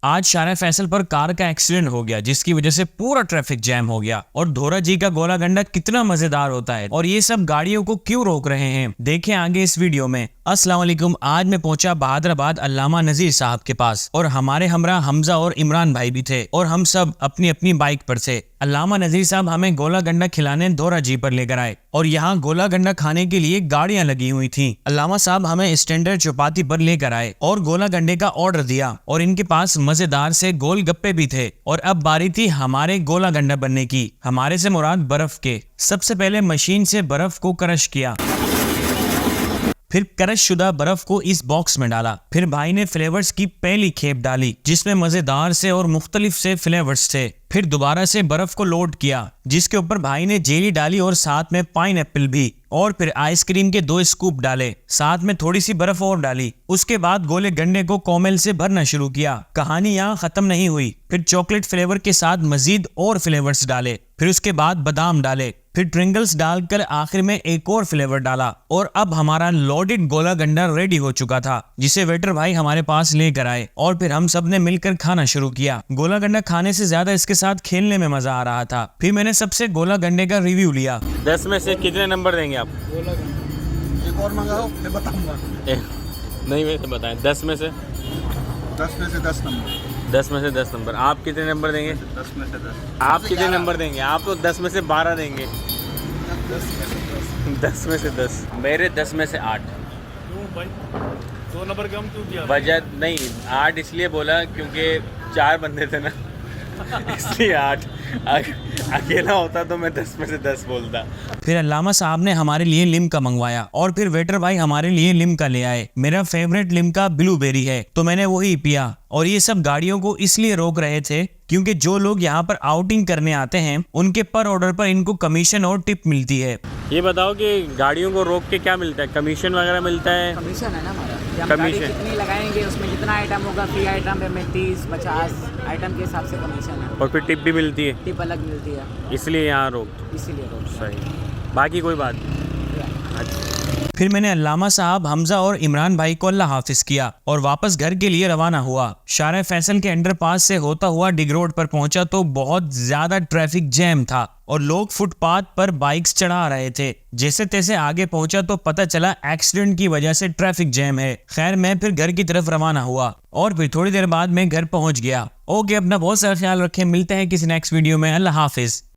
आज शारा फैसल पर कार का एक्सीडेंट हो गया जिसकी वजह से पूरा ट्रैफिक जैम हो गया। और धोरा जी का गोला गंडा कितना मजेदार होता है और ये सब गाड़ियों को क्यों रोक रहे हैं, देखें आगे इस वीडियो में। अस्सलाम वालेकुम। आज मैं पहुंचा बहादुराबाद अल्लामा नजीर साहब के पास और हमारे हमरा हमजा और इमरान भाई भी थे और हम सब अपनी अपनी बाइक पर थे। अल्लामा नजीर साहब हमें गोला गंडा खिलाने धोरा जी पर लेकर आए और यहाँ गोला गंडा खाने के लिए गाड़ियां लगी हुई थी। अल्लामा साहब हमें स्टैंडर्ड चौपाती पर लेकर आए और गोला गंडे का ऑर्डर दिया और इनके पास मजेदार से गोल गप्पे भी थे। और अब बारी थी हमारे गोला गंडा बनने की। हमारे से मुराद बर्फ के। सबसे पहले मशीन से बर्फ को क्रश किया, फिर क्रश शुदा बर्फ को इस बॉक्स में डाला। फिर भाई ने फ्लेवर्स की पहली खेप डाली जिसमें मजेदार से और मुख्तलिफ से फ्लेवर्स थे। फिर दोबारा से बर्फ को लोड किया जिसके ऊपर भाई ने जेली डाली और साथ में पाइनएप्पल भी। और फिर आइसक्रीम के 2 स्कूप डाले, साथ में थोड़ी सी बर्फ और डाली। उसके बाद गोले गंडे को कोमेल से भरना शुरू किया। कहानी यहाँ खत्म नहीं हुई। फिर चॉकलेट फ्लेवर के साथ मजीद और फ्लेवर्स डाले, फिर उसके बाद बादाम डाले, फिर ट्रिंगल्स डालकर आखिर में एक और फ्लेवर डाला। और अब हमारा लोडेड गोला गंडा रेडी हो चुका था जिसे वेटर भाई हमारे पास लेकर आए और फिर हम सब ने मिलकर खाना शुरू किया। गोला गंडा खाने से ज्यादा इसके साथ खेलने में मजा आ रहा था। फिर मैंने सबसे गोला गंडे का रिव्यू लिया। 10 में से कितने नंबर देंगे आप? एक और मंगाओ मैं बताऊंगा। नहीं वैसे बताएं। 10 में से 10 में से 10 नंबर। 10 में से 10 नंबर। आप कितने नंबर देंगे? 10 में से 10। आप कितने नंबर देंगे? आप तो 10 में से 12 देंगे। 10 में से 10। 10 में से 10। मेरे 10 में से 8। क्यों भाई 2 नंबर कम क्यों किया? वजह नहीं, 8 इसलिए बोला क्योंकि 4 बंदे थे ना इसलिए 8। अकेला होता तो मैं 10 में से 10 बोलता। फिर अल्लामा साहब ने हमारे लिए लिम्का मंगवाया और फिर वेटर भाई हमारे लिए लिम्का ले आए। मेरा फेवरेट लिम्का ब्लूबेरी है तो मैंने वही पिया। और ये सब गाड़ियों को इसलिए रोक रहे थे क्योंकि जो लोग यहाँ पर आउटिंग करने आते हैं उनके पर ऑर्डर पर इनको कमीशन और टिप मिलती है। ये बताओ कि गाड़ियों को रोक के क्या मिलता है? कमीशन वगैरह मिलता है? कमीशन है ना हमारा कि हम गाड़ी कमीशन। कितनी लगाएंगे उसमें जितना आइटम होगा, फ्री आइटम है 30-50 आइटम के हिसाब से कमीशन है। और फिर टिप भी मिलती है, टिप अलग मिलती है, इसलिए यहाँ रोक। इसीलिए रोक। सही, बाकी कोई बात नहीं। फिर मैंने अल्लामा साहब हमजा और इमरान भाई को अल्लाह हाफिज किया और वापस घर के लिए रवाना हुआ। शारा फैसल के अंडरपास से होता हुआ डिग रोड पर पहुंचा तो बहुत ज्यादा ट्रैफिक जैम था और लोग फुटपाथ पर बाइक्स चढ़ा रहे थे। जैसे तैसे आगे पहुंचा तो पता चला एक्सीडेंट की वजह से ट्रैफिक जैम है। खैर मैं फिर घर की तरफ रवाना हुआ और फिर थोड़ी देर बाद मैं घर पहुंच गया। ओके, अपना बहुत सारा ख्याल रखें। मिलते हैं किसी नेक्स्ट वीडियो में। अल्लाह हाफिज।